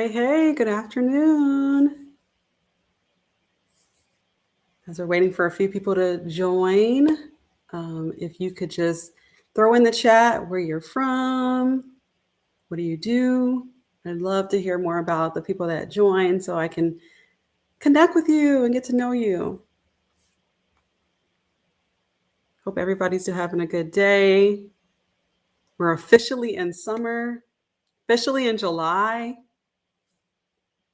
Hey, good afternoon. As we're waiting for a few people to join, if you could just throw in the chat where you're from, what do you do? I'd love to hear more about the people that join so I can connect with you and get to know you. Hope everybody's still having a good day. We're officially in summer, officially in July,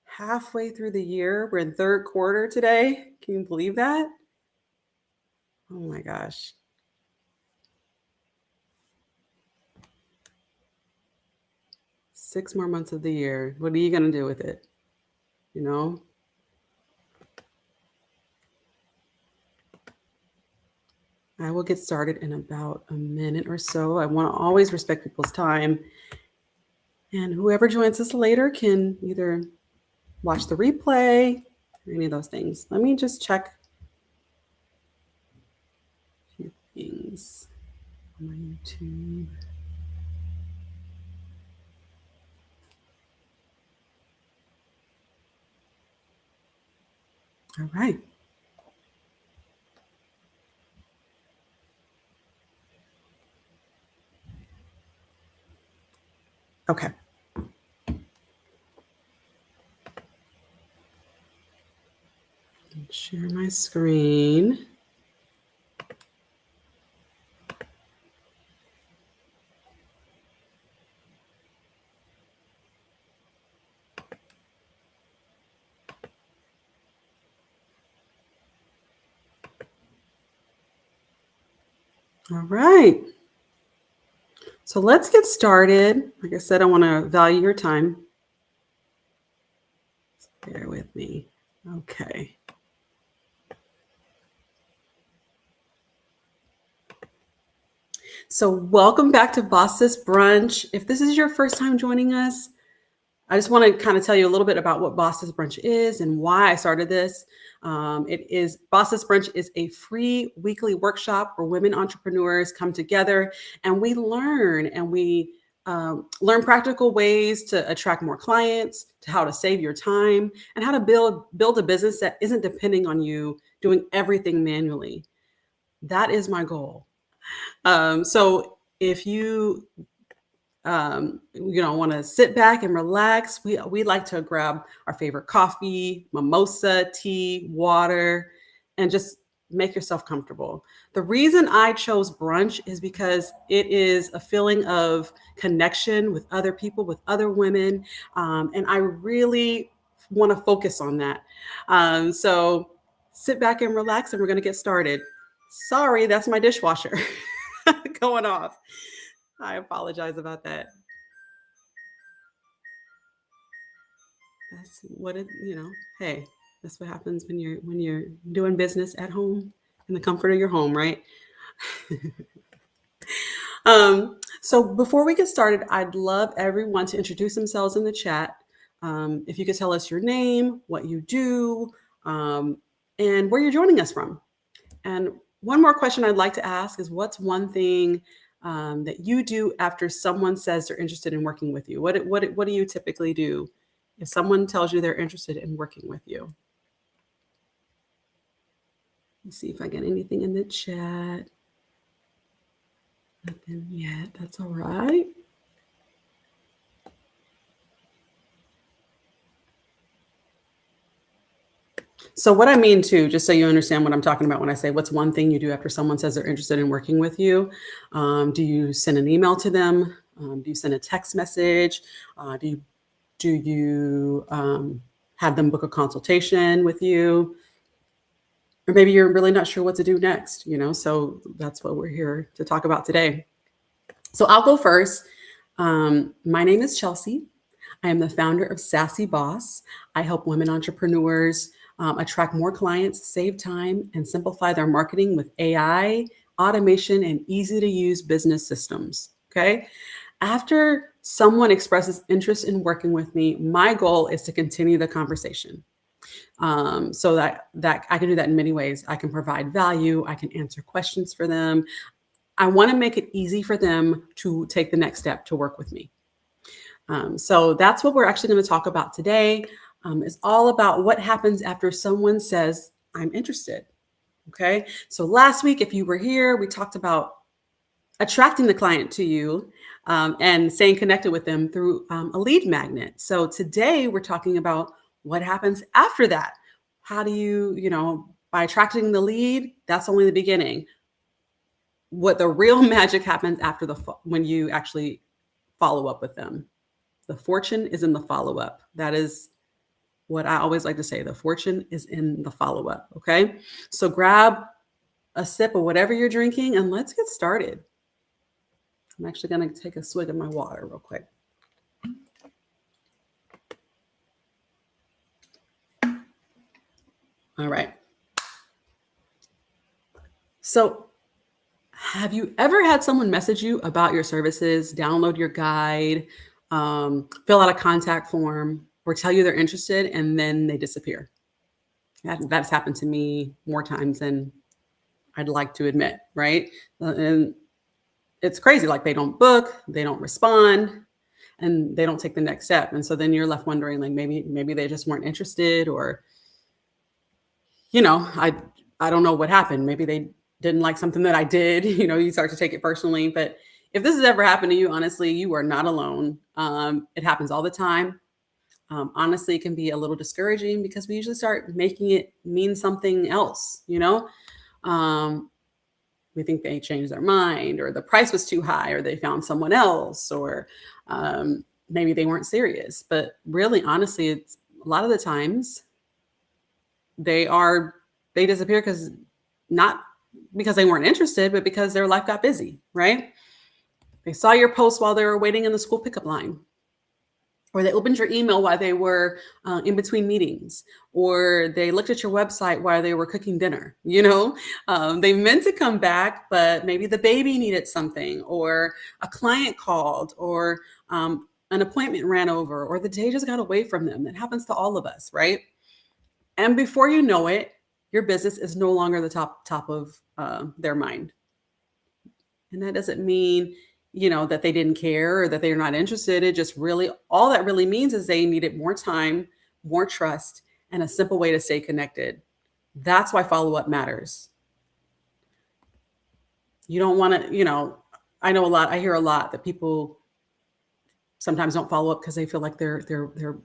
halfway through the year. We're in third quarter today. Can you believe that? Oh my gosh. 6 more months of the year. What are you going to do with it? You know? I will get started in about a minute or so. I want to always respect people's time. And whoever joins us later can either watch the replay or any of those things. Let me just check a few things on my YouTube. All right. Okay. Share my screen. All right. So let's get started. Like I said, I want to value your time. So bear with me. Okay. So welcome back to Boss Sis Brunch. If this is your first time joining us, I just want to kind of tell you a little bit about what Boss Sis Brunch is and why I started this. Boss Sis Brunch is a free weekly workshop where women entrepreneurs come together and we learn learn practical ways to attract more clients, to how to save your time, and how to build a business that isn't depending on you doing everything manually. That is my goal. So if you want to sit back and relax, we like to grab our favorite coffee, mimosa, tea, water, and just make yourself comfortable. The reason I chose brunch is because it is a feeling of connection with other people, with other women, and I really want to focus on that. So sit back and relax, and we're going to get started. Sorry, that's my dishwasher going off. I apologize about that. That's what hey, that's what happens when you're doing business at home in the comfort of your home, right? So before we get started, I'd love everyone to introduce themselves in the chat. If you could tell us your name, what you do, and where you're joining us from. And one more question I'd like to ask is, what's one thing that you do after someone says they're interested in working with you? What do you typically do if someone tells you they're interested in working with you? Let's see if I get anything in the chat. Nothing yet. That's all right. So what I mean too, just so you understand what I'm talking about when I say what's one thing you do after someone says they're interested in working with you, do you send an email to them? Do you send a text message? Do you have them book a consultation with you? Or maybe you're really not sure what to do next, so that's what we're here to talk about today. So I'll go first. My name is Chelsea. I am the founder of Saasy Boss. I help women entrepreneurs attract more clients, save time, and simplify their marketing with AI, automation, and easy to use business systems. Okay. After someone expresses interest in working with me, my goal is to continue the conversation. So that I can do that in many ways. I can provide value. I can answer questions for them. I want to make it easy for them to take the next step to work with me. So that's what we're actually going to talk about today. It's all about what happens after someone says, I'm interested. Okay. So last week, if you were here, we talked about attracting the client to you and staying connected with them through a lead magnet. So today we're talking about what happens after that. How do by attracting the lead, that's only the beginning. What the real magic happens after when you actually follow up with them. The fortune is in the follow up. That is what I always like to say. The fortune is in the follow up. Okay. So grab a sip of whatever you're drinking and let's get started. I'm actually going to take a swig of my water real quick. All right. So, have you ever had someone message you about your services, download your guide, fill out a contact form, or tell you they're interested and then they disappear? That's happened to me more times than I'd like to admit, right? And it's crazy. Like they don't book, they don't respond, and they don't take the next step. And so then you're left wondering, like maybe they just weren't interested, or I don't know what happened. Maybe they didn't like something that I did. You start to take it personally. But if this has ever happened to you, honestly, you are not alone. It happens all the time. Honestly, it can be a little discouraging because we usually start making it mean something else. We think they changed their mind, or the price was too high, or they found someone else, or maybe they weren't serious. But really, honestly, it's a lot of the times they disappear not because they weren't interested, but because their life got busy, right? They saw your post while they were waiting in the school pickup line, or they opened your email while they were in between meetings, or they looked at your website while they were cooking dinner. They meant to come back, but maybe the baby needed something, or a client called, or an appointment ran over, or the day just got away from them. That happens to all of us, right? And before you know it, your business is no longer the top of their mind. And that doesn't mean, that they didn't care or that they're not interested. It just really, all that really means is they needed more time, more trust, and a simple way to stay connected. That's why follow-up matters. You don't want to, I hear a lot that people sometimes don't follow up because they feel like they're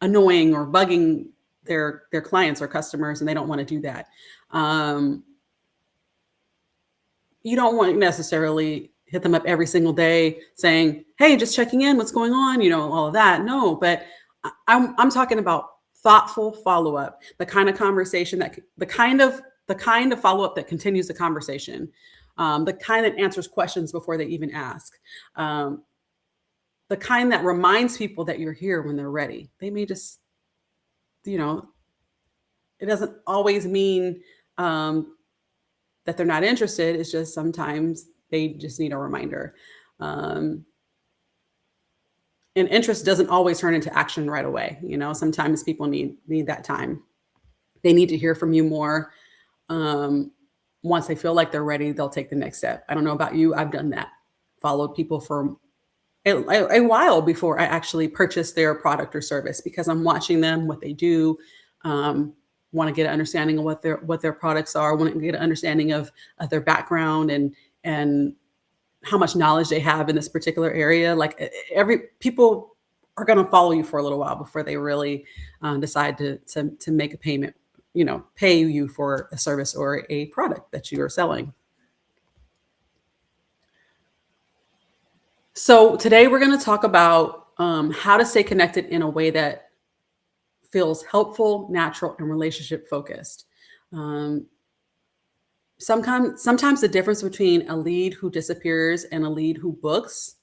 annoying or bugging their clients or customers, and they don't want to do that. You don't want to necessarily hit them up every single day saying, hey, just checking in, what's going on, all of that. No, but I'm talking about thoughtful follow-up, the kind of conversation the kind of follow-up that continues the conversation, the kind that answers questions before they even ask, the kind that reminds people that you're here when they're ready. They may just, it doesn't always mean that they're not interested. It's just sometimes they just need a reminder. And interest doesn't always turn into action right away. Sometimes people need that time. They need to hear from you more. Once they feel like they're ready, they'll take the next step. I don't know about you. I've done that. Followed people for a while before I actually purchased their product or service, because I'm watching them, what they do, want to get an understanding of what their products are, want to get an understanding of their background and how much knowledge they have in this particular area. Like people are going to follow you for a little while before they really decide to make a payment, pay you for a service or a product that you are selling. So today we're going to talk about how to stay connected in a way that feels helpful, natural, and relationship focused. Sometimes the difference between a lead who disappears and a lead who books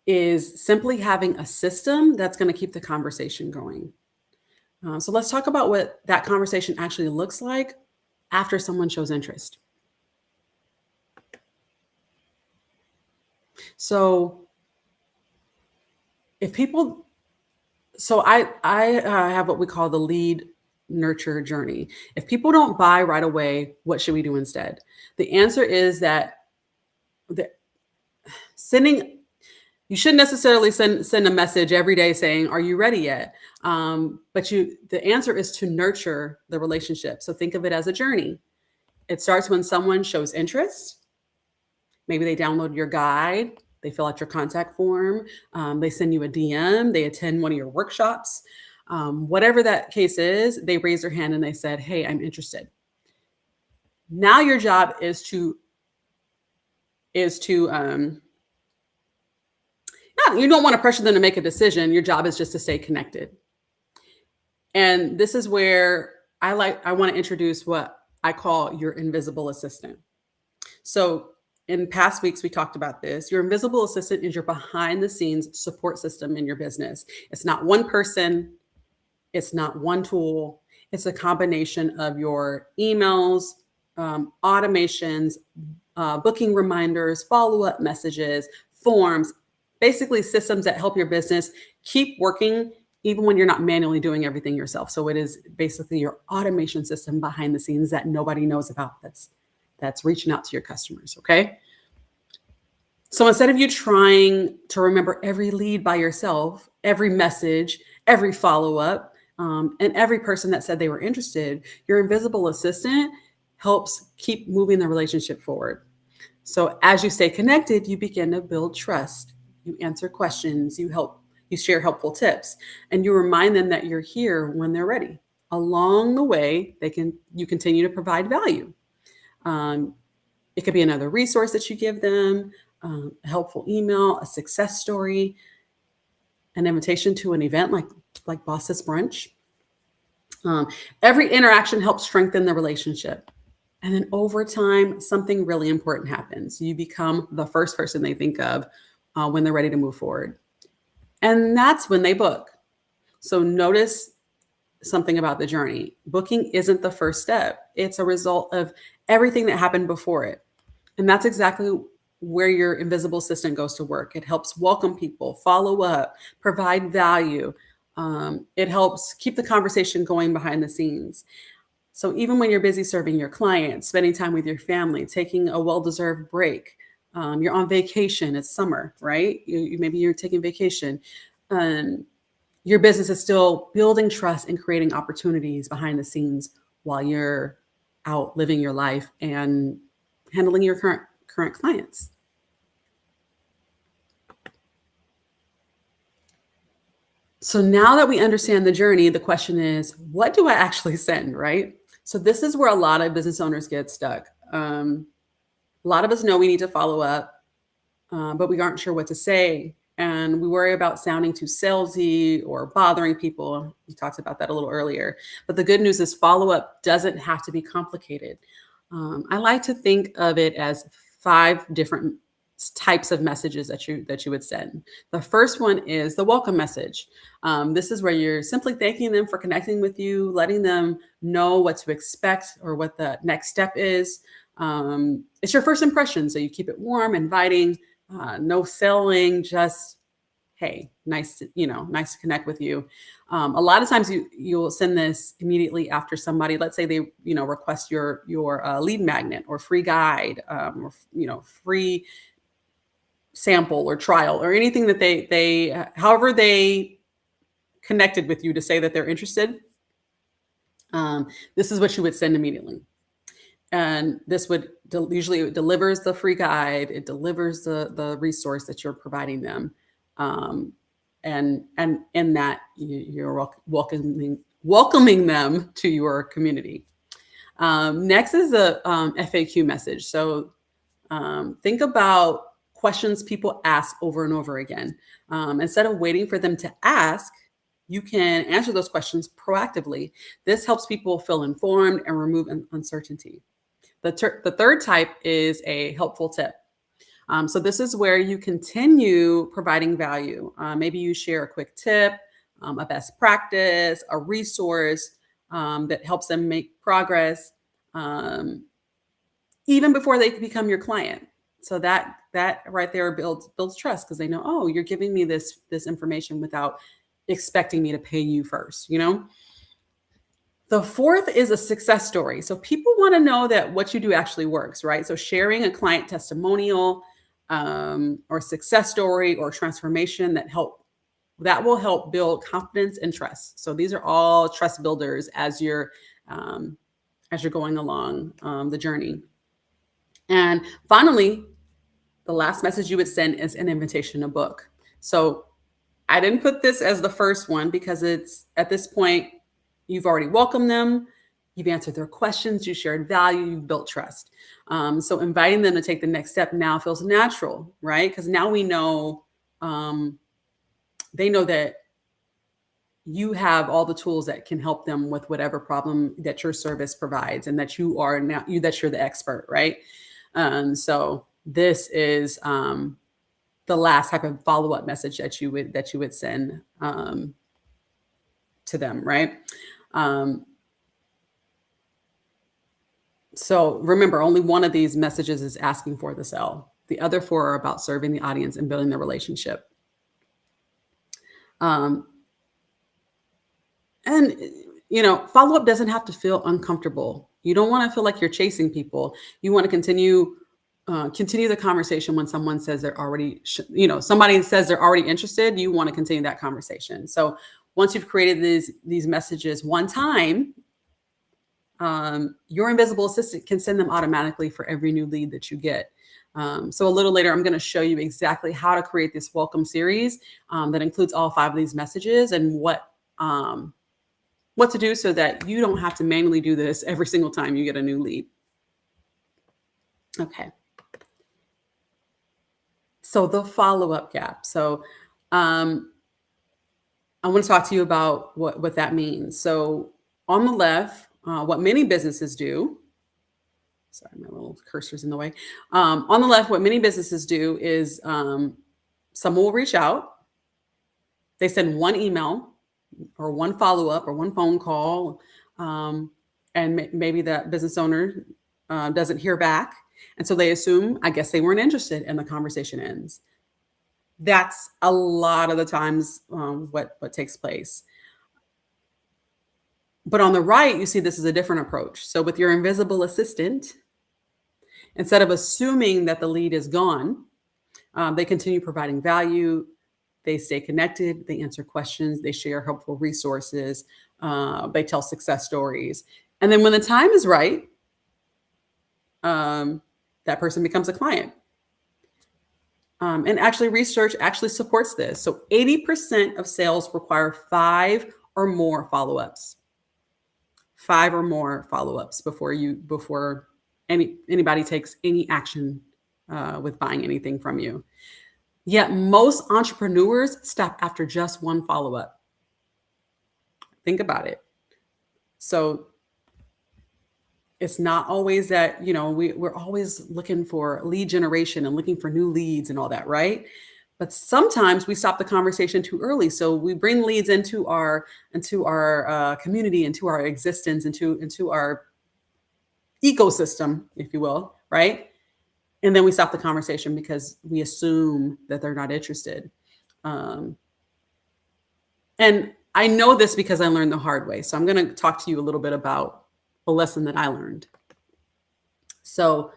is simply having a system that's going to keep the conversation going. So let's talk about what that conversation actually looks like after someone shows interest. So I have what we call the lead nurture journey. If people don't buy right away, what should we do instead? The answer is that sending You shouldn't necessarily send a message every day saying, "Are you ready yet?" But the answer is to nurture the relationship. So think of it as a journey. It starts when someone shows interest. Maybe they download your guide, they fill out your contact form, they send you a DM, they attend one of your workshops. Whatever that case is, they raise their hand and they said, "Hey, I'm interested." Now your job is to yeah, you don't want to pressure them to make a decision. Your job is just to stay connected. And this is where I want to introduce what I call your invisible assistant. So in past weeks, we talked about this. Your invisible assistant is your behind the scenes support system in your business. It's not one person, it's not one tool, it's a combination of your emails, automations, booking reminders, follow up messages, forms, basically systems that help your business keep working even when you're not manually doing everything yourself. So it is basically your automation system behind the scenes that nobody knows about that's reaching out to your customers, okay? So instead of you trying to remember every lead by yourself, every message, every follow up, and every person that said they were interested, your invisible assistant helps keep moving the relationship forward. So as you stay connected, you begin to build trust. You answer questions, you share helpful tips, and you remind them that you're here when they're ready. Along the way, you continue to provide value. Um, it could be another resource that you give them, a helpful email, a success story, an invitation to an event like Boss Sis Brunch. Every interaction helps strengthen the relationship. And then over time, something really important happens. You become the first person they think of when they're ready to move forward. And that's when they book. So notice something about the journey. Booking isn't the first step, it's a result of everything that happened before it. And that's exactly where your invisible assistant goes to work. It helps welcome people, follow up, provide value. It helps keep the conversation going behind the scenes. So even when you're busy serving your clients, spending time with your family, taking a well-deserved break, you're on vacation, it's summer, right? Maybe you're taking vacation. Your business is still building trust and creating opportunities behind the scenes while you're out living your life and handling your current clients. So now that we understand the journey, the question is, what do I actually send, right? So this is where a lot of business owners get stuck. A lot of us know we need to follow up, but we aren't sure what to say. And we worry about sounding too salesy or bothering people. We talked about that a little earlier. But the good news is follow up doesn't have to be complicated. I like to think of it as 5 different types of messages that you would send. The first one is the welcome message. This is where you're simply thanking them for connecting with you, letting them know what to expect or what the next step is. It's your first impression, so you keep it warm, inviting, no selling, just hey, nice to connect with you. A lot of times you'll send this immediately after somebody, let's say they request your lead magnet or free guide, or free sample or trial or anything that they however they connected with you to say that they're interested. This is what you would send immediately. And this would usually it delivers the free guide, it delivers the resource that you're providing them, and in that you're welcoming them to your community. Next is a FAQ message. So think about questions people ask over and over again. Instead of waiting for them to ask, you can answer those questions proactively. This helps people feel informed and remove uncertainty. The third type is a helpful tip. So this is where you continue providing value. Maybe you share a quick tip, a best practice, a resource that helps them make progress, even before they become your client. So that right there builds trust because they know, oh, you're giving me this information without expecting me to pay you first, The fourth is a success story. So people want to know that what you do actually works, right? So sharing a client testimonial, or success story or transformation that will help build confidence and trust. So these are all trust builders um, as you're going along the journey. And finally, the last message you would send is an invitation to book. So I didn't put this as the first one because it's at this point, you've already welcomed them, you've answered their questions, you shared value, you've built trust. So inviting them to take the next step now feels natural, right? Because now we know, they know that you have all the tools that can help them with whatever problem that your service provides, and that that you're the expert, right? So this is the last type of follow-up message that you would send to them, right? Um, so remember, only one of these messages is asking for the sell. The other four are about serving the audience and building the relationship. Um, and follow-up doesn't have to feel uncomfortable. You don't want to feel like you're chasing people. You want to continue the conversation. When someone says they're already, somebody says they're already interested, you want to continue that conversation. So once you've created these messages one time, your invisible assistant can send them automatically for every new lead that you get. So a little later, I'm going to show you exactly how to create this welcome series that includes all 5 of these messages, and what to do so that you don't have to manually do this every single time you get a new lead. Okay. So the follow-up gap. So I want to talk to you about what that means. So on the left, what many businesses do, sorry, my little cursor's in the way. On the left, what many businesses do is someone will reach out, they send one email or one follow-up or one phone call, and maybe that business owner doesn't hear back. And so they assume, I guess they weren't interested, and the conversation ends. That's a lot of the times what takes place. But on the right, you see this is a different approach. So with your invisible assistant, instead of assuming that the lead is gone, they continue providing value. They stay connected. They answer questions. They share helpful resources. They tell success stories. And then when the time is right, that person becomes a client. And actually, research actually supports this. So 80% of sales require 5 or more follow-ups. 5 or more follow-ups before anybody takes any action with buying anything from you. Yet most entrepreneurs stop after just one follow-up. Think about it. So it's not always that, we're always looking for lead generation and looking for new leads and all that, right? But sometimes we stop the conversation too early. So we bring leads into our community, into our existence, into our ecosystem, if you will, right? And then we stop the conversation because we assume that they're not interested. And I know this because I learned the hard way. So I'm going to talk to you a little bit about a lesson that I learned. So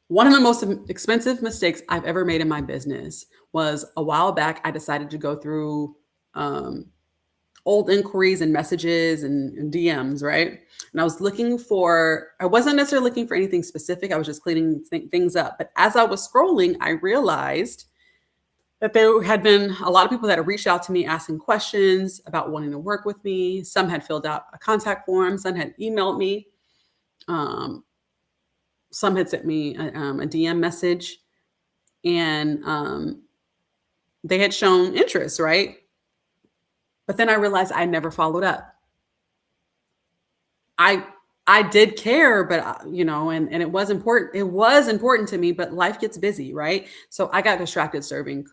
one of the most expensive mistakes I've ever made in my business was, a while back, I decided to go through old inquiries and messages and DMs, right? And I wasn't necessarily looking for anything specific. I was just cleaning things up. But as I was scrolling, I realized that there had been a lot of people that had reached out to me asking questions about wanting to work with me. Some had filled out a contact form. Some had emailed me. Some had sent me a DM message, and they had shown interest, right? But then I realized I never followed up. I did care, but and it was important. It was important to me, but life gets busy, right? So I got distracted serving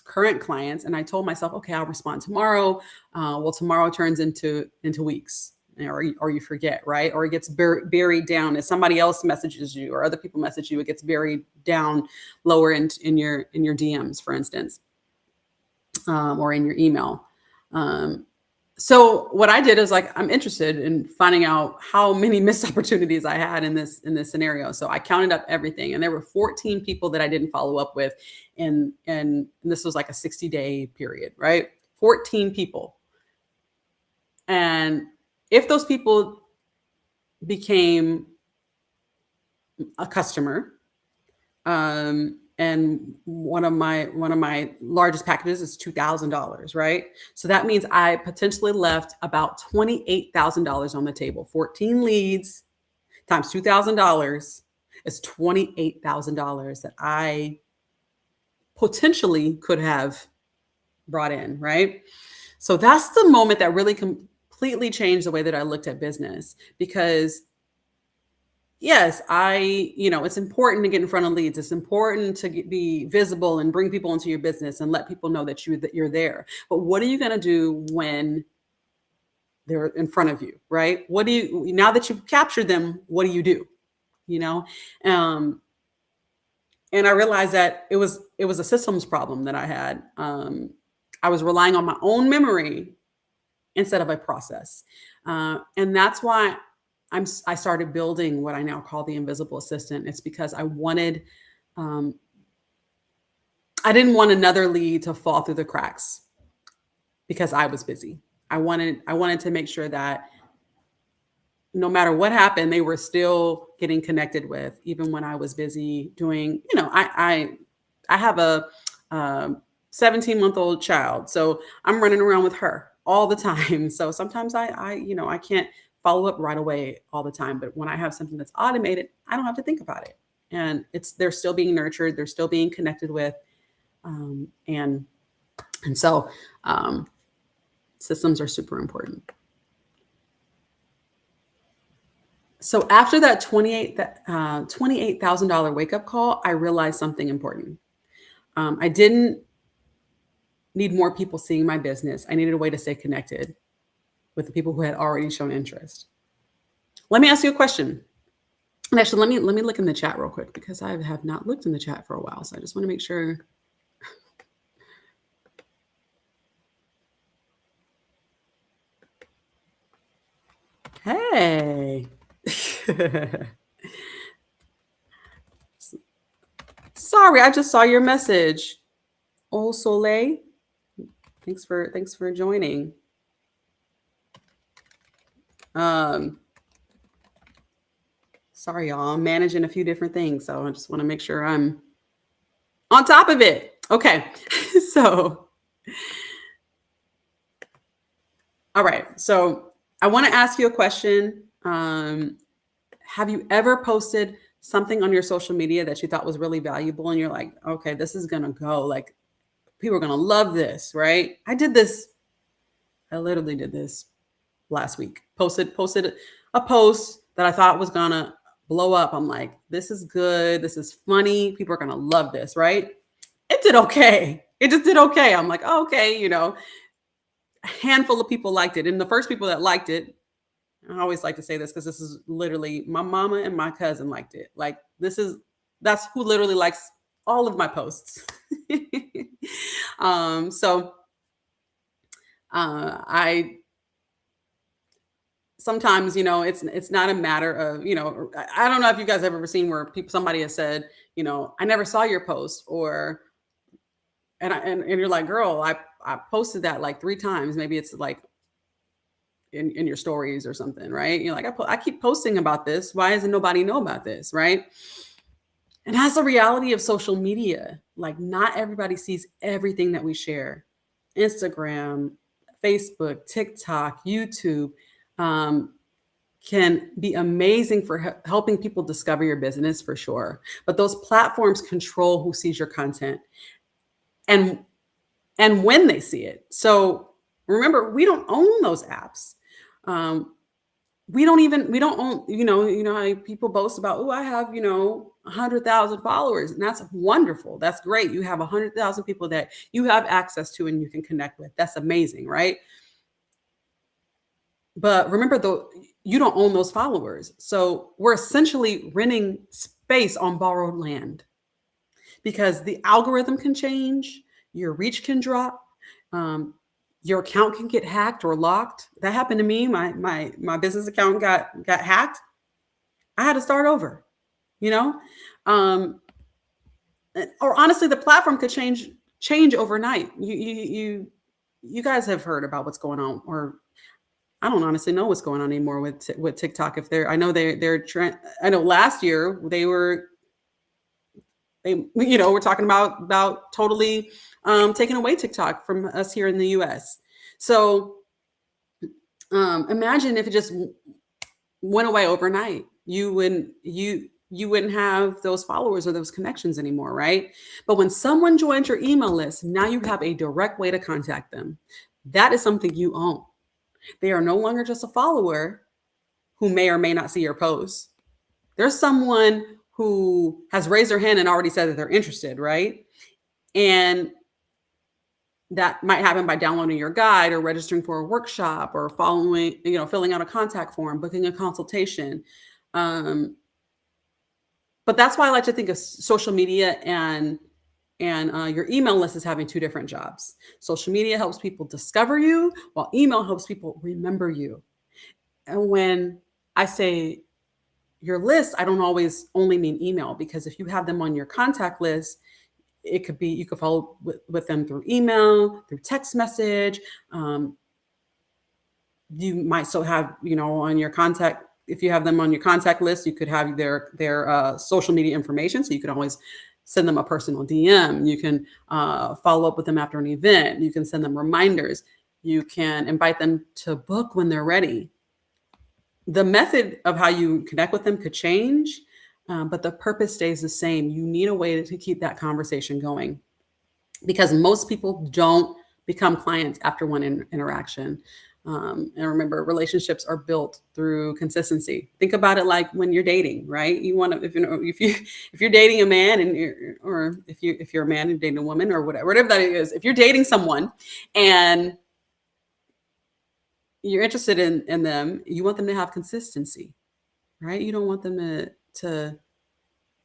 current clients, and I told myself, okay, I'll respond tomorrow. Well, tomorrow turns into weeks, or you forget, right? Or it gets buried down as somebody else messages you, or other people message you. It gets buried down lower in your DMs, for instance, or in your email. So what I did is like, I'm interested in finding out how many missed opportunities I had in this scenario. So I counted up everything, and there were 14 people that I didn't follow up with, and this was like a 60-day period, right? 14 people, and if those people became a customer, and one of my largest packages is $2,000, right? So that means I potentially left about $28,000 on the table. 14 leads times $2,000 is $28,000 that I potentially could have brought in, right? So that's the moment that really completely changed the way that I looked at business, because yes, it's important to get in front of leads. It's important to be visible and bring people into your business and let people know that you're there. But what are you going to do when they're in front of you, right? Now that you've captured them, what do you do? You know, um, and I realized that it was a systems problem that I had. I was relying on my own memory instead of a process. And that's why I started building what I now call the invisible assistant. It's because um, I didn't want another lead to fall through the cracks because I was busy. I wanted to make sure that no matter what happened, they were still getting connected with, even when I was busy doing, I have a 17-month-old child, so I'm running around with her all the time. So sometimes I can't follow up right away all the time. But when I have something that's automated, I don't have to think about it, and they're still being nurtured, they're still being connected with, and so systems are super important. So after that $28,000 wake up call, I realized something important. I didn't need more people seeing my business. I needed a way to stay connected with the people who had already shown interest. Let me ask you a question. And actually, let me look in the chat real quick, because I have not looked in the chat for a while. So I just want to make sure. Hey. Sorry, I just saw your message. Oh, Soleil. Thanks for joining. Sorry, y'all. I'm managing a few different things, so I just want to make sure I'm on top of it. Okay. So, all right. So I want to ask you a question. Have you ever posted something on your social media that you thought was really valuable, and you're like, okay, this is gonna go, like, people are gonna love this, right? I literally did this last week. Posted a post that I thought was gonna blow up. I'm like, this is good, this is funny, people are gonna love this, right? It did okay. It just did okay. I'm like, oh, okay, a handful of people liked it. And the first people that liked it, I always like to say this because this is literally my mama and my cousin liked it. Like, that's who literally likes all of my posts. So I sometimes, it's not a matter of, I don't know if you guys have ever seen where somebody has said, I never saw your post, or and you're like, girl, I posted that like 3 times. Maybe it's like in your stories or something, right? You're like, I keep posting about this. Why doesn't nobody know about this, right? And that's the reality of social media. Like, not everybody sees everything that we share. Instagram, Facebook, TikTok, YouTube can be amazing for helping people discover your business, for sure. But those platforms control who sees your content and when they see it. So remember, we don't own those apps. We don't own, how people boast about, oh, I have, 100,000 followers, and that's wonderful. That's great. You have 100,000 people that you have access to and you can connect with. That's amazing, right? But remember, though, you don't own those followers. So we're essentially renting space on borrowed land, because the algorithm can change, your reach can drop. Your account can get hacked or locked. That happened to me. My business account got hacked. I had to start over, you know? Um, or honestly, the platform could change overnight. You guys have heard about what's going on, or I don't honestly know what's going on anymore with TikTok. If they're, I know I know last year we're talking about totally taking away TikTok from us here in the U.S. So imagine if it just went away overnight. You wouldn't have those followers or those connections anymore, right? But when someone joins your email list, now you have a direct way to contact them. That is something you own. They are no longer just a follower who may or may not see your posts. There's someone who has raised their hand and already said that they're interested, right? And that might happen by downloading your guide or registering for a workshop or filling out a contact form, booking a consultation. But that's why I like to think of social media and your email list is having two different jobs. Social media helps people discover you, while email helps people remember you. And when I say your list, I don't always only mean email, because if you have them on your contact list, it could be, you could follow with them through email, through text message. You might still have, on your contact, if you have them on your contact list, you could have their social media information. So you could always send them a personal DM. You can follow up with them after an event. You can send them reminders. You can invite them to book when they're ready. The method of how you connect with them could change, but the purpose stays the same. You need a way to keep that conversation going, because most people don't become clients after one interaction. And remember, relationships are built through consistency. Think about it like when you're dating, right? You want to, if you're dating a man or if you're a man and dating a woman or whatever that is, if you're dating someone and you're interested in them, you want them to have consistency, right? You don't want them to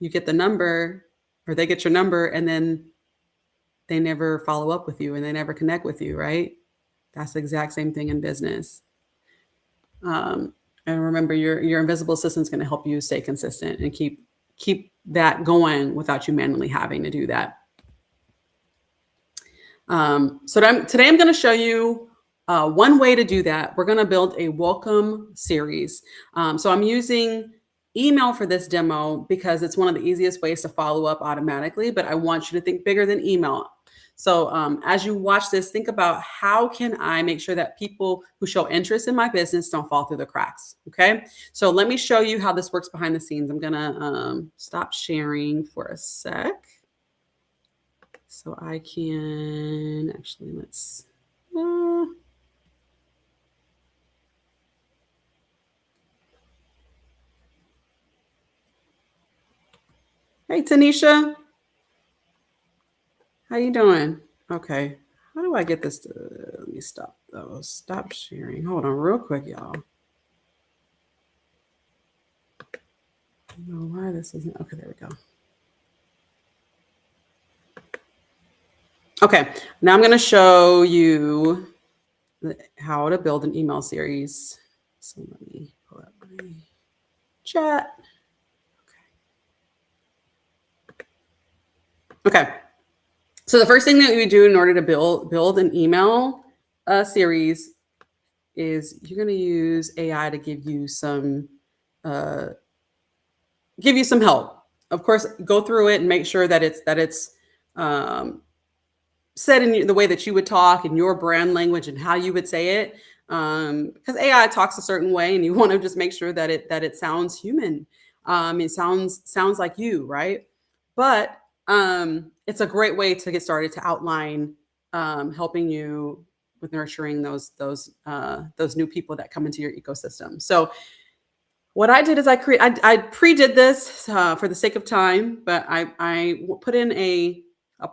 you get the number or they get your number and then they never follow up with you and they never connect with you, right? That's the exact same thing in business. And remember, your invisible assistant is going to help you stay consistent and keep that going without you manually having to do that. So today I'm going to show you one way to do that. We're going to build a welcome series. So I'm using email for this demo because it's one of the easiest ways to follow up automatically, but I want you to think bigger than email. So as you watch this, think about, how can I make sure that people who show interest in my business don't fall through the cracks? Okay, so let me show you how this works behind the scenes. I'm gonna stop sharing for a sec so I can actually, let's hey Tanisha, how you doing? Okay, how do I get this to, let me stop sharing. Hold on real quick, y'all. I don't know why this isn't, okay, there we go. Okay, now I'm going to show you how to build an email series. So let me pull up my chat. Okay. So the first thing that we do in order to build an email series is you're going to use AI to give you some help. Of course, go through it and make sure that it's said in the way that you would talk, in your brand language and how you would say it. Because AI talks a certain way, and you want to just make sure that it sounds human. It sounds like you, right? But it's a great way to get started to outline, helping you with nurturing those new people that come into your ecosystem. So what I did is I pre-did this for the sake of time, but I put in a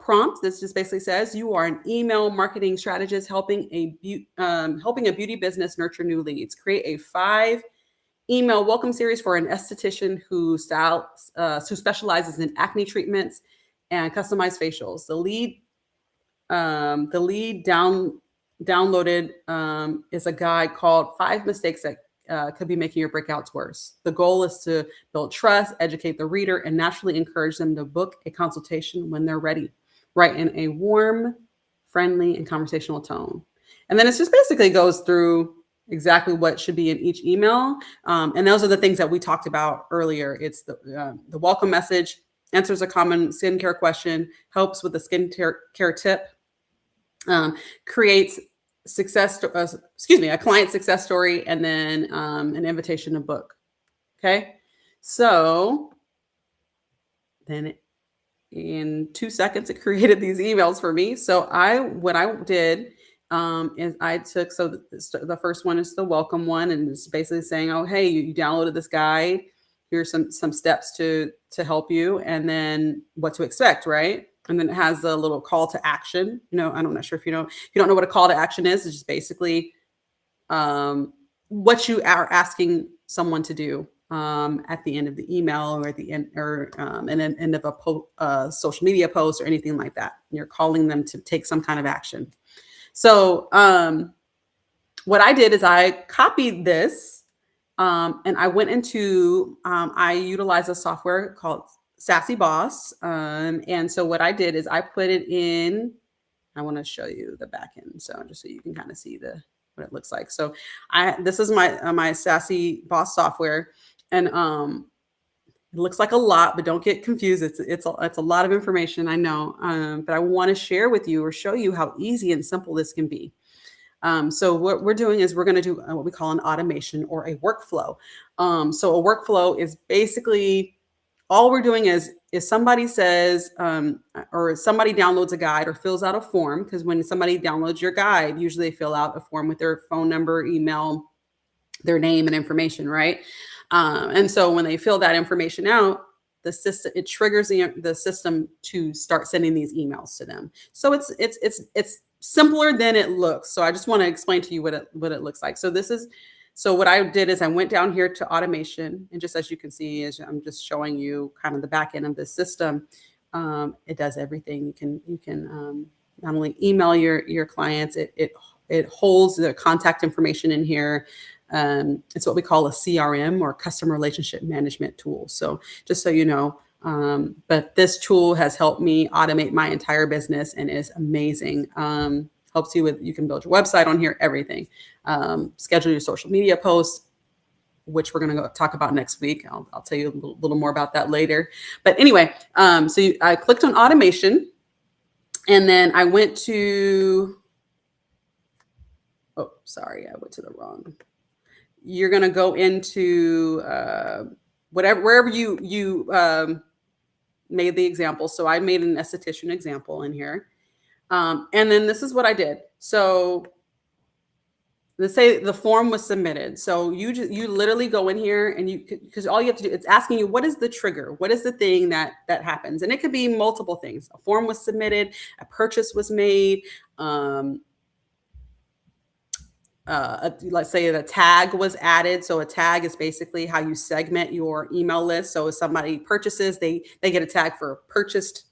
prompt. This just basically says, you are an email marketing strategist helping a beauty business nurture new leads. Create a 5 email welcome series for an esthetician who specializes in acne treatments and customized facials. The lead downloaded is a guide called Five Mistakes That could be making your breakouts worse. The goal is to build trust, educate the reader, and naturally encourage them to book a consultation when they're ready. Write in a warm, friendly, and conversational tone. And then it just basically goes through exactly what should be in each email. And those are the things that we talked about earlier. It's the welcome message, answers a common skincare question, helps with a skincare tip, creates a client success story, and then an invitation to book. Okay, so then in 2 seconds it created these emails for me. So what I did is I took, so the first one is the welcome one, and it's basically saying, oh, hey, you downloaded this guide, here's some steps to help you, and then what to expect, right? And then it has a little call to action. I'm not sure if you don't know what a call to action is. It's just basically what you are asking someone to do at the end of the email, or at the end, or and then end of a social media post or anything like that. You're calling them to take some kind of action. So what I did is I copied this and I went into, I utilize a software called Saasy Boss. And so what I did is I put it in, I want to show you the back end. So just so you can kind of see what it looks like. So this is my Saasy Boss software, and it looks like a lot, but don't get confused. It's a lot of information, I know, but I want to share with you or show you how easy and simple this can be. So what we're doing is we're going to do what we call an automation or a workflow. So a workflow is basically, all we're doing is if somebody says, or somebody downloads a guide or fills out a form, because when somebody downloads your guide, usually they fill out a form with their phone number, email, their name, and information, right? And so when they fill that information out, it triggers the system to start sending these emails to them. So it's simpler than it looks. So I just want to explain to you what it looks like. So what I did is I went down here to automation, and just as you can see, as I'm just showing you kind of the back end of the system, it does everything. You can not only email your clients, it holds the contact information in here. It's what we call a CRM, or customer relationship management tool. So just so you know, but this tool has helped me automate my entire business and is amazing. Helps you with, you can build your website on here, everything. Schedule your social media posts, which we're going to go talk about next week. I'll tell you a little more about that later. But anyway, I clicked on automation, and then I went to, oh, sorry, I went to the wrong. You're going to go into wherever you made the example. So I made an esthetician example in here. And then this is what I did. So let's say the form was submitted. So you literally go in here, and because all you have to do, it's asking you, what is the trigger? What is the thing that happens? And it could be multiple things. A form was submitted, a purchase was made, let's say the tag was added. So a tag is basically how you segment your email list. So if somebody purchases, they get a tag for purchased,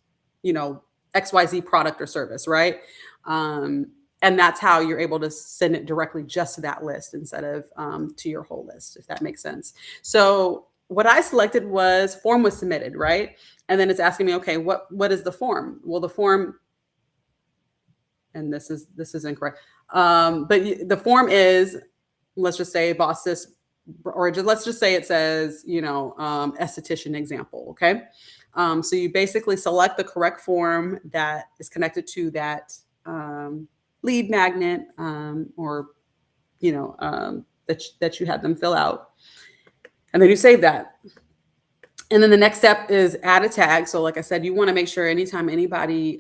XYZ product or service, right? And that's how you're able to send it directly just to that list instead of to your whole list, if that makes sense. So what I selected was form was submitted, right? And then it's asking me, okay, what is the form? Well, the form, and this is incorrect. But the form is, let's just say Boss Sis, or let's just say it says, esthetician example. Okay. So you basically select the correct form that is connected to that lead magnet, or, that you had them fill out. And then you save that. And then the next step is add a tag. So like I said, you want to make sure anytime anybody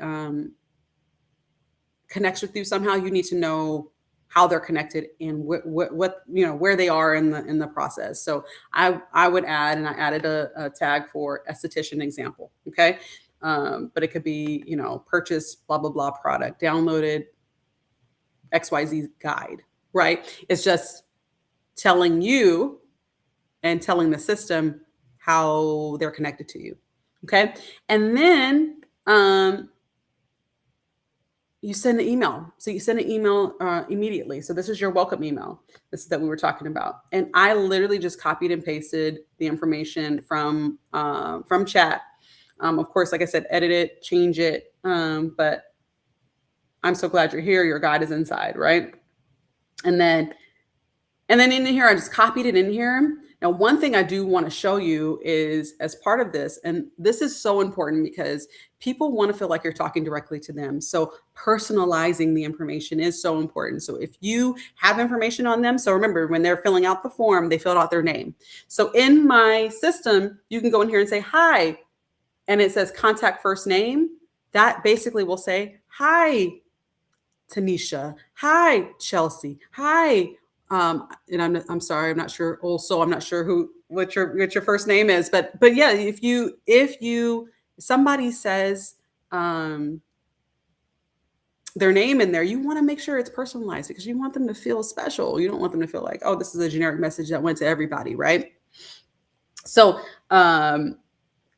connects with you somehow, you need to know how they're connected and what where they are in the process. So I would add, and I added a tag for esthetician example. Okay. But it could be, purchase blah, blah, blah product, downloaded XYZ guide, right? It's just telling you and telling the system how they're connected to you. Okay. And then, you send an email. So you send an email immediately. So this is your welcome email. This is that we were talking about, and I literally just copied and pasted the information from chat. Of course, like I said, edit it, change it. But I'm so glad you're here. Your guide is inside, right? And then in here, I just copied it in here. Now, one thing I do want to show you is as part of this, and this is so important because people want to feel like you're talking directly to them. So personalizing the information is so important. So if you have information on them, so remember when they're filling out the form, they filled out their name. So in my system, you can go in here and say, hi, and it says contact first name. That basically will say, hi, Tanisha. Hi, Chelsea. Hi. And I'm sorry, I'm not sure. Also, I'm not sure what your first name is, but yeah, if somebody says their name in there, you want to make sure it's personalized because you want them to feel special. You don't want them to feel like, oh, this is a generic message that went to everybody, right? So, and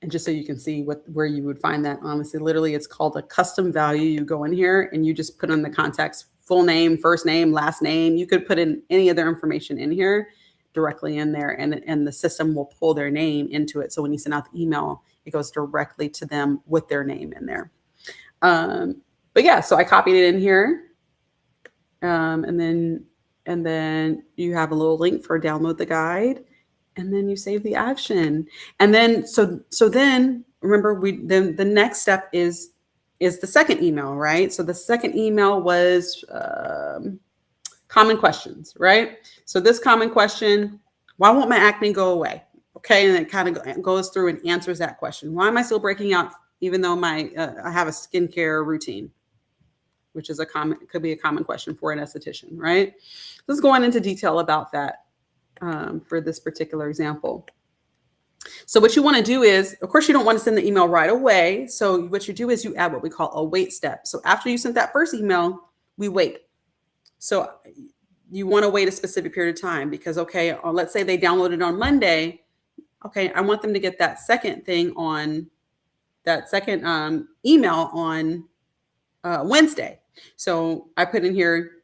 just so you can see where you would find that, honestly, literally, it's called a custom value. You go in here and you just put in the contact's full name, first name, last name. You could put in any of their information in here directly in there, and the system will pull their name into it. So when you send out the email, it goes directly to them with their name in there. But yeah, so I copied it in here, and then you have a little link for download the guide. And then you save the action. And then, so then remember, then the next step is the second email, right? So the second email was common questions, right? So this common question, why won't my acne go away? Okay, and it kind of goes through and answers that question. Why am I still breaking out even though I have a skincare routine? Which is could be a common question for an esthetician, right? Let's go on into detail about that. For this particular example. So what you want to do is, of course, you don't want to send the email right away. So what you do is you add what we call a wait step. So after you sent that first email, we wait. So you want to wait a specific period of time because, okay, let's say they downloaded on Monday. Okay, I want them to get that second thing on that second email on Wednesday. So I put in here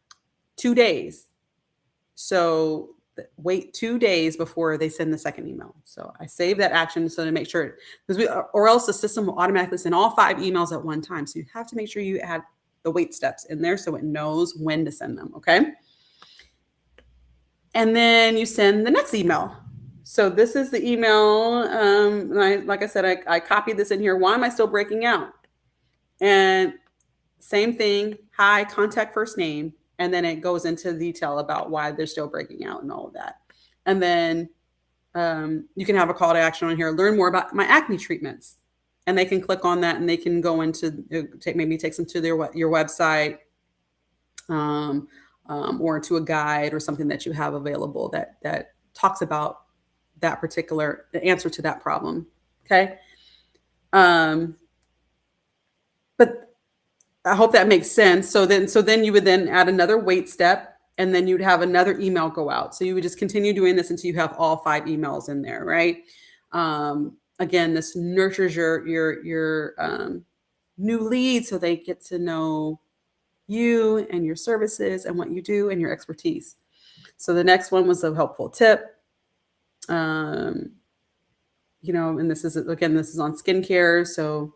2 days. So wait 2 days before they send the second email. So I save that action so to make sure, or else the system will automatically send all 5 emails at one time. So you have to make sure you add the wait steps in there so it knows when to send them. Okay. And then you send the next email. So this is the email. Like I said, I copied this in here. Why am I still breaking out? And same thing. Hi, contact first name. And then it goes into detail about why they're still breaking out and all of that. And then you can have a call to action on here, learn more about my acne treatments. And they can click on that and they can go into, maybe takes them to your website or to a guide or something that you have available that talks about that particular, the answer to that problem. Okay. But I hope that makes sense. So then you would then add another wait step, and then you'd have another email go out. So you would just continue doing this until you have all 5 emails in there, right? Again, this nurtures your new leads so they get to know you and your services and what you do and your expertise. So the next one was a helpful tip. And this is on skincare. So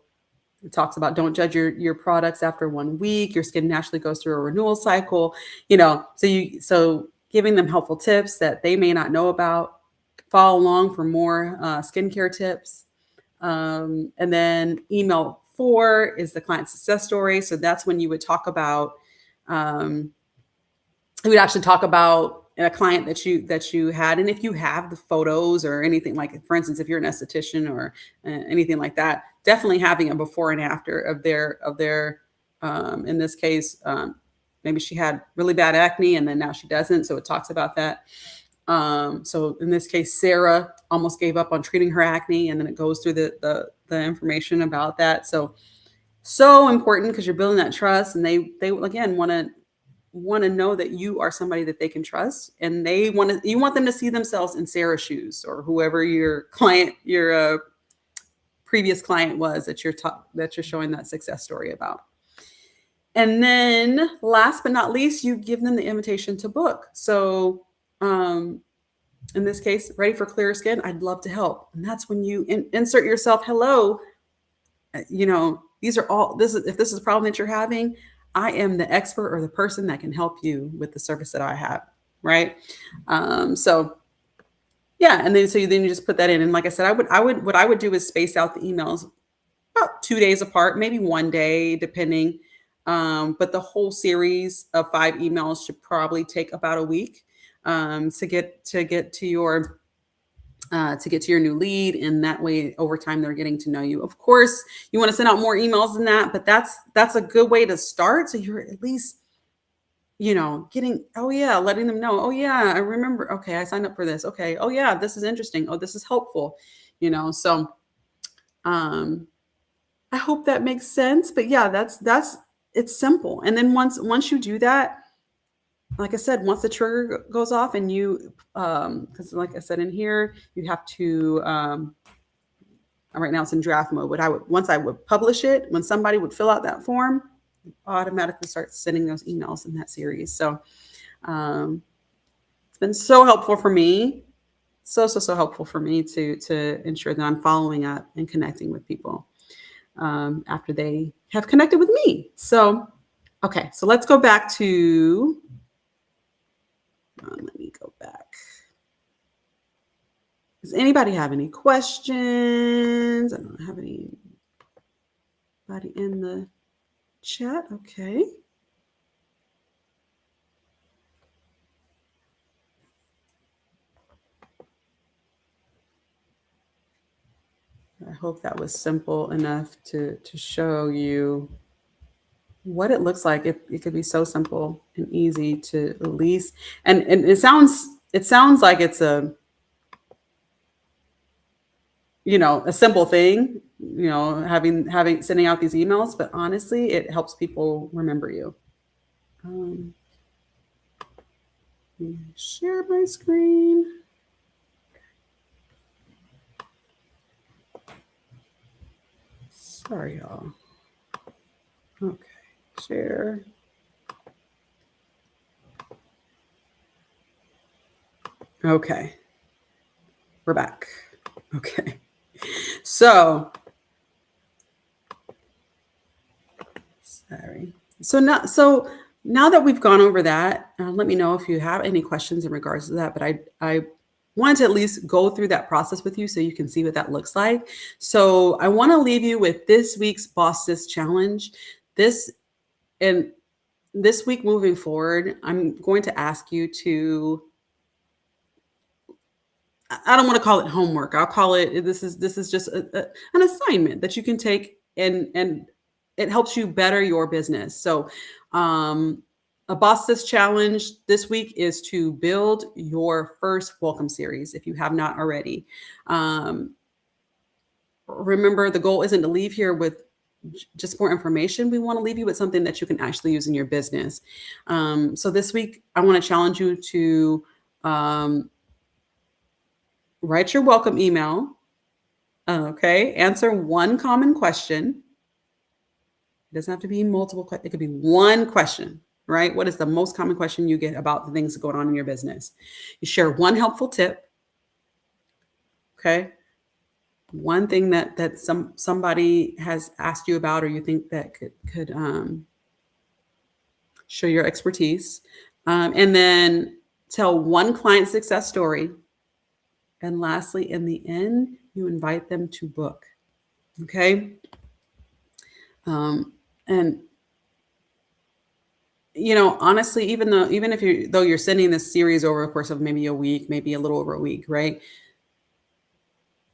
it talks about don't judge your products after 1 week. Your skin naturally goes through a renewal cycle. So giving them helpful tips that they may not know about. Follow along for more skincare tips. And then email 4 is the client success story. So that's when you would talk about. You would actually talk about a client that you had, and if you have the photos or anything, like for instance, if you're an esthetician or anything like that, definitely having a before and after of their in this case, maybe she had really bad acne and then now she doesn't, so it talks about that. So in this case, Sarah almost gave up on treating her acne, and then it goes through the information about that. So important because you're building that trust, and they again want to know that you are somebody that they can trust, and you want them to see themselves in Sarah's shoes, or whoever your previous client was that you're showing that success story about. And then last but not least, you give them the invitation to book. So, in this case, ready for clearer skin? I'd love to help. And that's when you insert yourself. Hello, these are all this is if this is a problem that you're having, I am the expert or the person that can help you with the service that I have, right? So yeah, and then you just put that in. And like I said, I would what I would do is space out the emails about 2 days apart, maybe one day, depending. But the whole series of 5 emails should probably take about a week to get to your new lead, and that way over time they're getting to know you. Of course you want to send out more emails than that, but that's a good way to start, so you're at least getting, oh yeah, letting them know, oh yeah, I remember, okay, I signed up for this, okay, oh yeah, this is interesting, oh this is helpful. So um I hope that makes sense, but yeah, that's it's simple. And then once you do that, like I said, once the trigger goes off and you because like I said in here, you have to right now it's in draft mode, but once I would publish it, when somebody would fill out that form, automatically start sending those emails in that series. So it's been so helpful for me, so helpful for me to ensure that I'm following up and connecting with people after they have connected with me. So okay, so let's go back to let me go back. Does anybody have any questions? I don't have anybody in the chat. Okay. I hope that was simple enough to show you what it looks like. It could be so simple and easy to release. And it sounds like it's a simple thing, having sending out these emails, but honestly, it helps people remember you. Let me share my screen. Sorry, y'all. Okay, share. Okay, we're back. Okay, so sorry. So now that we've gone over that, let me know if you have any questions in regards to that. But I wanted to at least go through that process with you so you can see what that looks like. So I want to leave you with this week's Boss Sis challenge. This week moving forward, I'm going to ask you to, I don't want to call it homework. I'll call it, this is just an assignment that you can take, and it helps you better your business. So a Boss Sis challenge this week is to build your first welcome series if you have not already. Remember, the goal isn't to leave here with just more information. We want to leave you with something that you can actually use in your business. So this week, I want to challenge you to write your welcome email. Okay. Answer one common question. It doesn't have to be multiple questions. It could be one question, right? What is the most common question you get about the things going on in your business? You share one helpful tip. Okay. One thing that somebody has asked you about, or you think that could show your expertise. And then tell one client success story. And lastly, in the end, you invite them to book. Okay. And honestly, even if you're sending this series over the course of maybe a week, maybe a little over a week, right?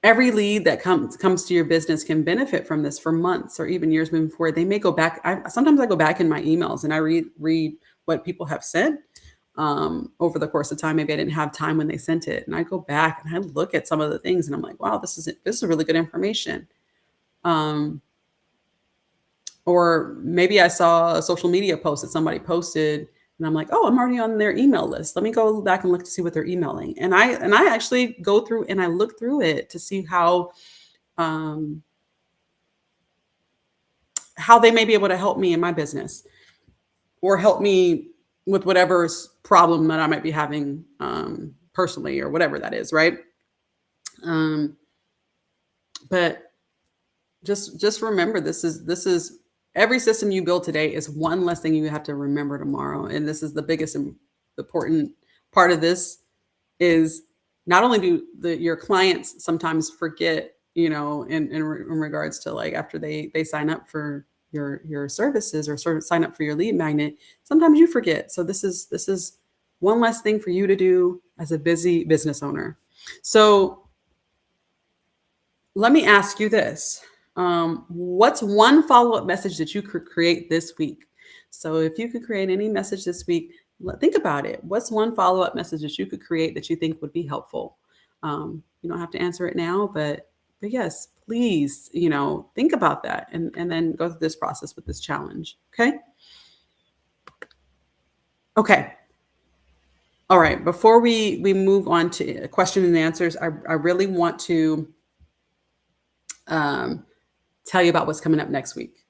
Every lead that comes to your business can benefit from this for months or even years moving forward. They may go back. Sometimes I go back in my emails and I read what people have sent over the course of time. Maybe I didn't have time when they sent it, and I go back and I look at some of the things, and I'm like, wow, this is really good information. Or maybe I saw a social media post that somebody posted, and I'm like, oh, I'm already on their email list. Let me go back and look to see what they're emailing. And I actually go through and I look through it to see how they may be able to help me in my business. or help me with whatever problem that I might be having personally or whatever that is, right? Um, but just remember, this is every system you build today is one less thing you have to remember tomorrow, and this is the biggest important part of this is not only do your clients sometimes forget, in regards to like after they sign up for your services or sort of sign up for your lead magnet, sometimes you forget. So this is one less thing for you to do as a busy business owner. So let me ask you this. What's one follow-up message that you could create this week? So if you could create any message this week, think about it. What's one follow-up message that you could create that you think would be helpful? You don't have to answer it now, but yes, please, think about that and then go through this process with this challenge. Okay. Okay. All right. Before we move on to question and answers, I really want to um, tell you about what's coming up next week,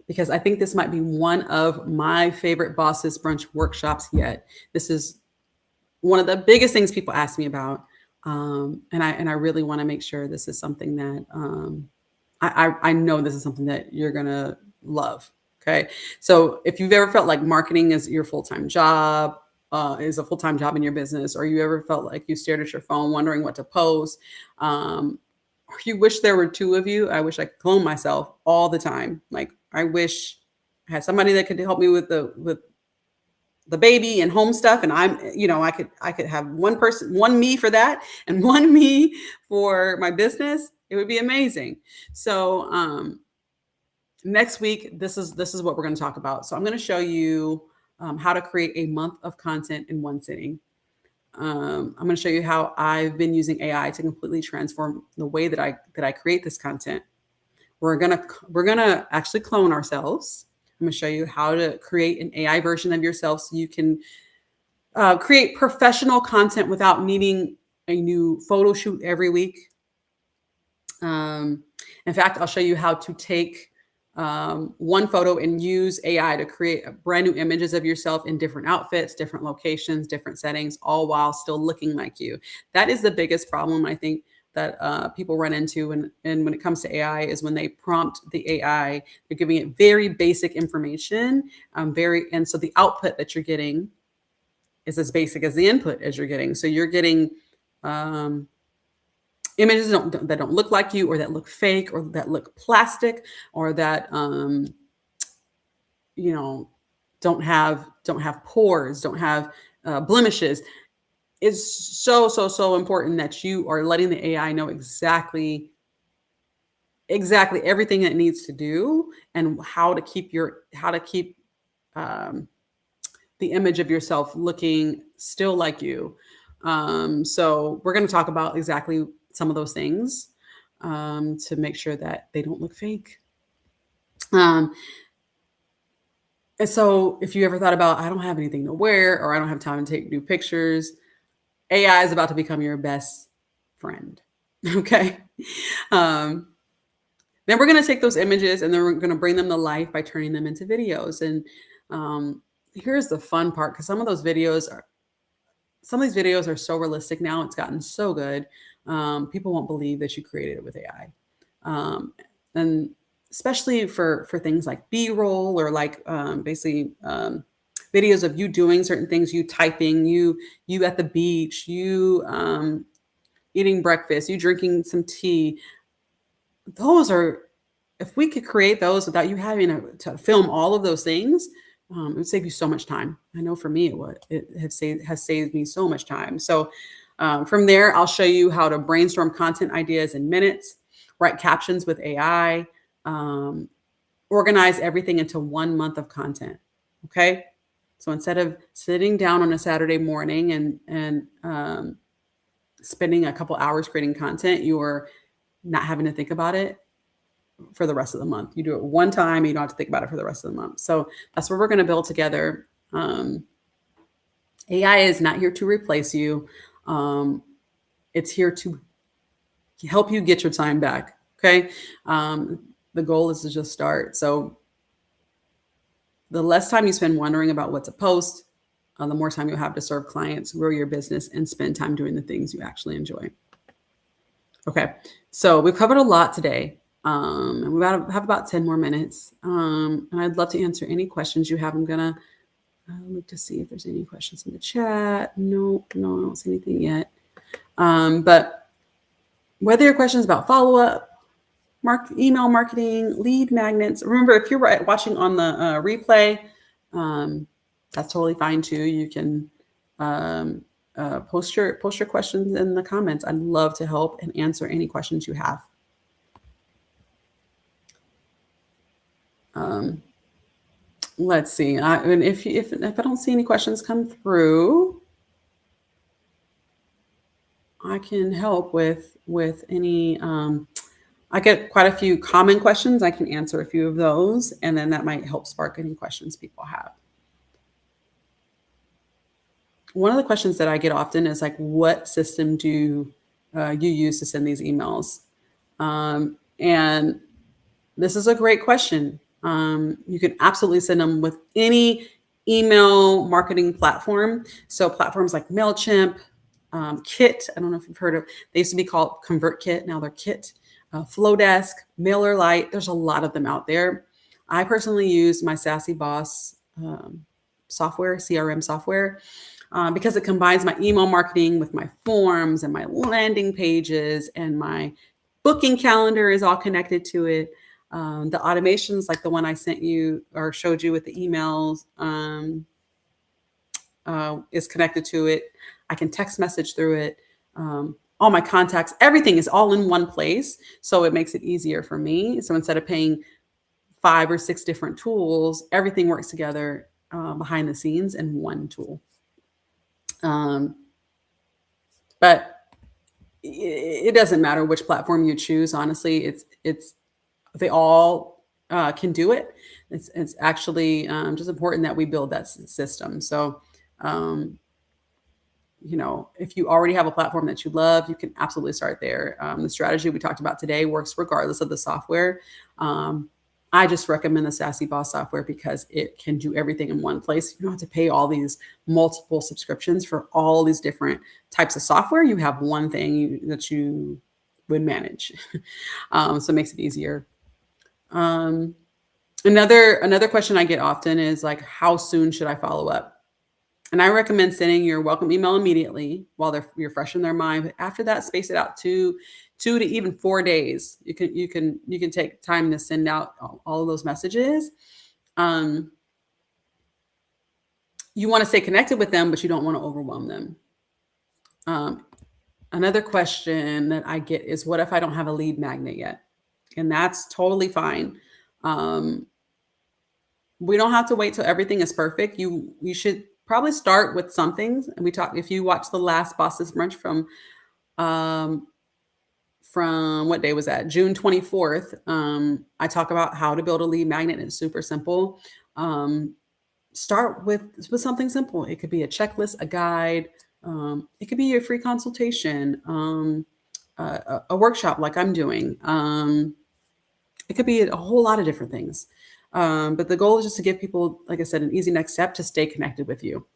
because I think this might be one of my favorite Boss Sis Brunch workshops yet. This is one of the biggest things people ask me about, and I really want to make sure this is something that I know this is something that you're gonna love. Okay, so if you've ever felt like marketing is your full-time job, is a full-time job in your business, or you ever felt like you stared at your phone wondering what to post, or you wish there were two of you. I wish I could clone myself all the time. Like I wish I had somebody that could help me with the baby and home stuff, and I could have one person, one me for that, and one me for my business. It would be amazing. So next week, this is what we're going to talk about. So I'm going to show you how to create a month of content in one sitting. I'm going to show you how I've been using AI to completely transform the way that I create this content. We're gonna actually clone ourselves. I'm going to show you how to create an AI version of yourself so you can create professional content without needing a new photo shoot every week. In fact, I'll show you how to take one photo and use AI to create brand new images of yourself in different outfits, different locations, different settings, all while still looking like you. That is the biggest problem, I think, that people run into. And when it comes to AI is when they prompt the AI, they're giving it very basic information, and so the output that you're getting is as basic as the input as you're getting. So you're getting images that don't look like you, or that look fake, or that look plastic, or that don't have pores, don't have blemishes. It's so important that you are letting the AI know exactly everything it needs to do, and how to keep um, the image of yourself looking still like you. So we're going to talk about exactly some of those things to make sure that they don't look fake. And so if you ever thought about, I don't have anything to wear, or I don't have time to take new pictures, AI is about to become your best friend. Okay. Um, then we're going to take those images and then we're going to bring them to life by turning them into videos. And here's the fun part, because some of these videos are so realistic now. It's gotten so good. People won't believe that you created it with AI. And especially for things like B-roll, or like basically videos of you doing certain things, you typing, you at the beach, you eating breakfast, you drinking some tea. Those are, if we could create those without you having to film all of those things, it would save you so much time. I know for me it would. It has saved me so much time. So from there, I'll show you how to brainstorm content ideas in minutes, write captions with AI, organize everything into 1 month of content. Okay. So instead of sitting down on a Saturday morning and spending a couple hours creating content, you are not having to think about it for the rest of the month. You do it one time, and you don't have to think about it for the rest of the month. So that's what we're going to build together. AI is not here to replace you. It's here to help you get your time back. Okay. The goal is to just start. So The less time you spend wondering about what to post, the more time you'll have to serve clients, grow your business, and spend time doing the things you actually enjoy. Okay, so we've covered a lot today. And we have about 10 more minutes. And I'd love to answer any questions you have. I'm gonna look to see if there's any questions in the chat. No, I don't see anything yet. But whether your questions about follow-up, email marketing, lead magnets, remember if you're watching on the replay, that's totally fine too. You can post your questions in the comments. I'd love to help and answer any questions you have. Let's see. And if I don't see any questions come through, I can help with any. I get quite a few common questions. I can answer a few of those, and then that might help spark any questions people have. One of the questions that I get often is like, what system do you use to send these emails? And this is a great question. You can absolutely send them with any email marketing platform. So platforms like MailChimp, Kit, I don't know if you've heard of, they used to be called ConvertKit, now they're Kit, Flowdesk, MailerLite, there's a lot of them out there. I personally use my Saasy Boss software, CRM software, because it combines my email marketing with my forms and my landing pages, and my booking calendar is all connected to it. The automations like the one I sent you or showed you with the emails is connected to it. I can text message through it. All my contacts, everything is all in one place. So it makes it easier for me. So instead of paying 5 or 6 different tools, everything works together behind the scenes in one tool. But it doesn't matter which platform you choose. Honestly, they all can do it. It's actually just important that we build that system. So, if you already have a platform that you love, you can absolutely start there. The strategy we talked about today works regardless of the software. I just recommend the Saasy Boss software because it can do everything in one place. You don't have to pay all these multiple subscriptions for all these different types of software. You have one thing that you would manage. So it makes it easier. Another question I get often is like, how soon should I follow up? And I recommend sending your welcome email immediately while you're fresh in their mind. But after that, space it out 2 to even 4 days. You can take time to send out all of those messages. You want to stay connected with them, but you don't want to overwhelm them. Another question that I get is, what if I don't have a lead magnet yet? And that's totally fine. We don't have to wait till everything is perfect. You should probably start with something. And if you watch the last Boss Sis Brunch from what day was that? June 24th. I talk about how to build a lead magnet. It's super simple. Start with something simple. It could be a checklist, a guide. It could be a free consultation, a workshop like I'm doing. It could be a whole lot of different things. But the goal is just to give people, like I said, an easy next step to stay connected with you.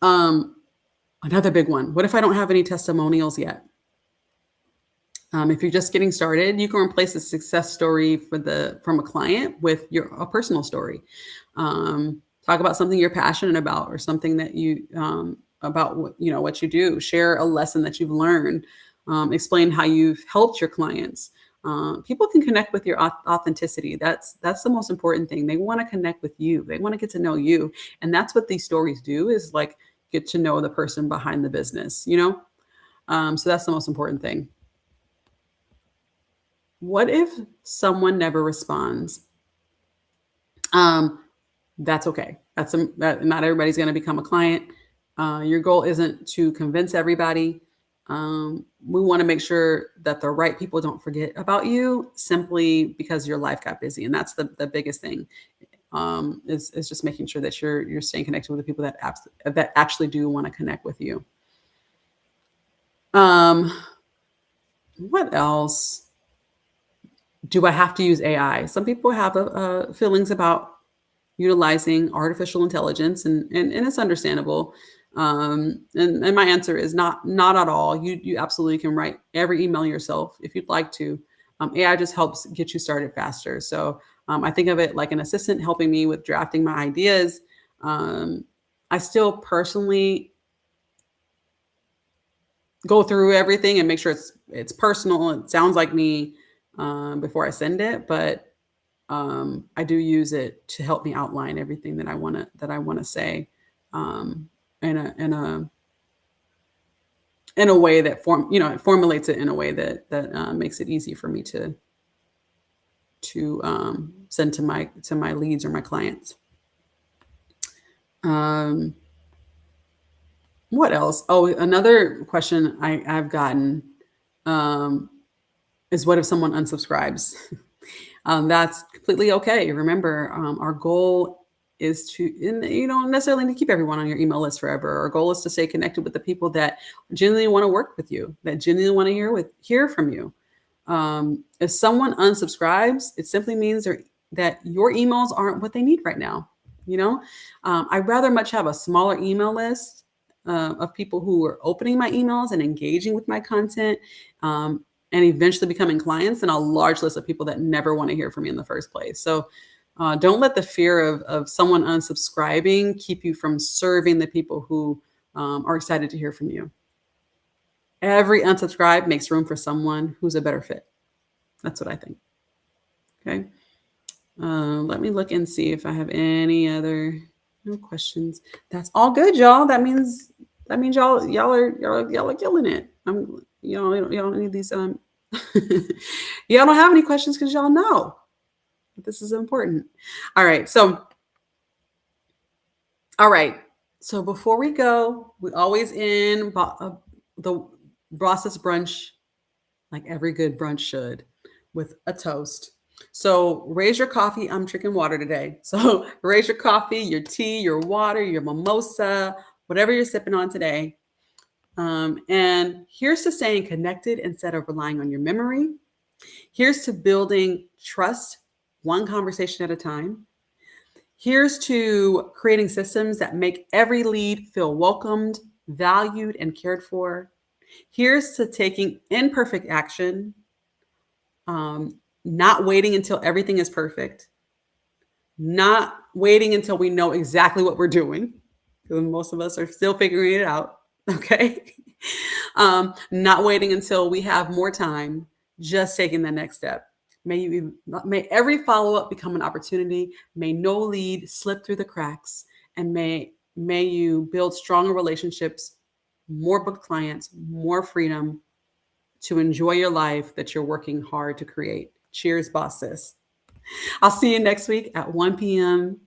Another big one. What if I don't have any testimonials yet? If you're just getting started, you can replace a success story from a client with a personal story. Talk about something you're passionate about, or something that about what you do. Share a lesson that you've learned. Explain how you've helped your clients. People can connect with your authenticity. That's the most important thing. They want to connect with you. They want to get to know you. And that's what these stories do, is like get to know the person behind the business, so that's the most important thing. What if someone never responds? That's okay. Not everybody's going to become a client. Your goal isn't to convince everybody. We want to make sure that the right people don't forget about you simply because your life got busy. And that's the biggest thing, is just making sure that you're staying connected with the people that actually do want to connect with you. What else? Do I have to use AI? Some people have feelings about utilizing artificial intelligence, and it's understandable. And my answer is not at all. You absolutely can write every email yourself if you'd like to. AI just helps get you started faster. So I think of it like an assistant helping me with drafting my ideas. Um, I still personally go through everything and make sure it's personal. It sounds like me before I send it, but I do use it to help me outline everything that I wanna say, um, in a way that it formulates it in a way that makes it easy for me to send to my leads or my clients. Um, what else? Oh, another question I've gotten, um, is what if someone unsubscribes? That's completely okay. Remember, our goal is to, and you don't necessarily need to keep everyone on your email list forever. Our goal is to stay connected with the people that genuinely want to work with you, that genuinely want to hear from you. If someone unsubscribes, it simply means that your emails aren't what they need right now. You know, I'd rather much have a smaller email list of people who are opening my emails and engaging with my content, and eventually becoming clients, than a large list of people that never want to hear from me in the first place. So don't let the fear of someone unsubscribing keep you from serving the people who are excited to hear from you. Every unsubscribe makes room for someone who's a better fit. That's what I think. Okay. Let me look and see if I have any other no questions. That's all good, y'all. That means y'all are killing it. Y'all don't need these y'all don't have any questions because y'all know this is important. All right. All right. So before we go, we always end the Boss Sis Brunch, like every good brunch should, with a toast. So raise your coffee. I'm drinking water today. So raise your coffee, your tea, your water, your mimosa, whatever you're sipping on today. And here's to staying connected instead of relying on your memory. Here's to building trust one conversation at a time. Here's to creating systems that make every lead feel welcomed, valued, and cared for. Here's to taking imperfect action, not waiting until everything is perfect, not waiting until we know exactly what we're doing, because most of us are still figuring it out. Okay. Not waiting until we have more time, just taking the next step. May every follow-up become an opportunity. May no lead slip through the cracks, and may you build stronger relationships, more booked clients, more freedom to enjoy your life that you're working hard to create. Cheers, Boss Sis. I'll see you next week at 1 p.m.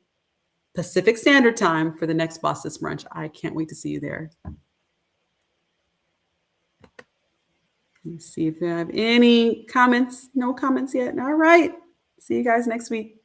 Pacific Standard Time for the next Boss Sis Brunch. I can't wait to see you there. Let's see if I have any comments. No comments yet. All right. See you guys next week.